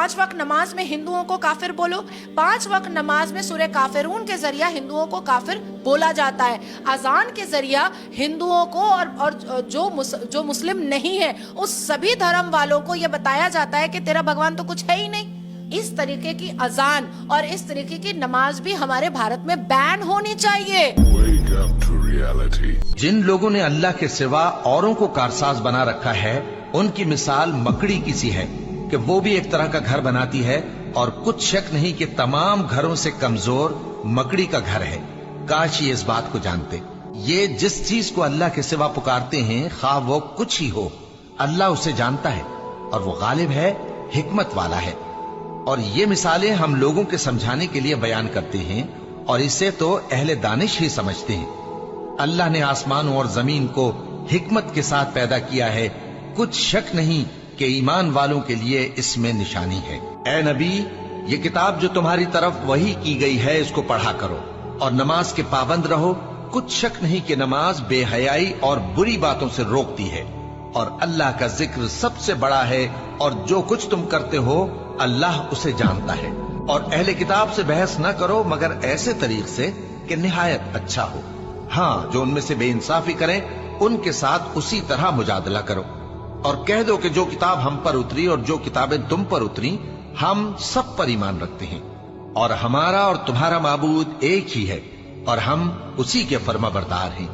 5 वक्त नमाज में हिंदुओं को काफिर बोलो। 5 वक्त नमाज में सूरह काफिरून के जरिया हिंदुओं को काफिर बोला जाता है। अजान के जरिया हिंदुओं को और जो मुस्लिम नहीं है उस सभी धर्म वालों को यह बताया जाता है कि तेरा भगवान तो कुछ है ही नहीं। इस तरीके की अजान और इस तरीके की नमाज भी हमारे भारत में बैन होनी चाहिए। जिन लोगों ने अल्लाह के सिवा औरों को कारसाज बना रखा है, उनकी मिसाल मकड़ी की सी है कि वो भी एक तरह का घर बनाती है और कुछ शक नहीं कि तमाम घरों से कमजोर मकड़ी का घर है। काश ये इस बात को जानते। ये जिस चीज को अल्लाह के सिवा पुकारते हैं, खा वो कुछ ही हो, अल्लाह उसे जानता है और वो गालिब है, हिकमत वाला है। और ये मिसालें हम लोगों के समझाने के लिए बयान करते हैं और इसे तो अहले दानिश ही समझते हैं। अल्लाह ने आसमानों और जमीन को हिकमत के साथ पैदा किया है, कुछ शक नहीं कि ईमान वालों के लिए इसमें निशानी है। ए नबी, ये किताब जो तुम्हारी तरफ वही की गई है, इसको पढ़ा करो और नमाज के पाबंद रहो। कुछ शक नहीं कि नमाज बेहयाई और बुरी बातों से रोकती है और अल्लाह का जिक्र सबसे बड़ा है और जो कुछ तुम करते हो अल्लाह उसे जानता है। और अहले किताब से बहस न करो मगर ऐसे तरीके से कि निहायत अच्छा हो। हाँ, जो उनमें से बेइंसाफी करें उनके साथ उसी तरह मुजादला करो और कह दो कि जो किताब हम पर उतरी और जो किताबें तुम पर उतरी, हम सब पर ईमान रखते हैं और हमारा और तुम्हारा माबूद एक ही है और हम उसी के फर्माबरदार हैं।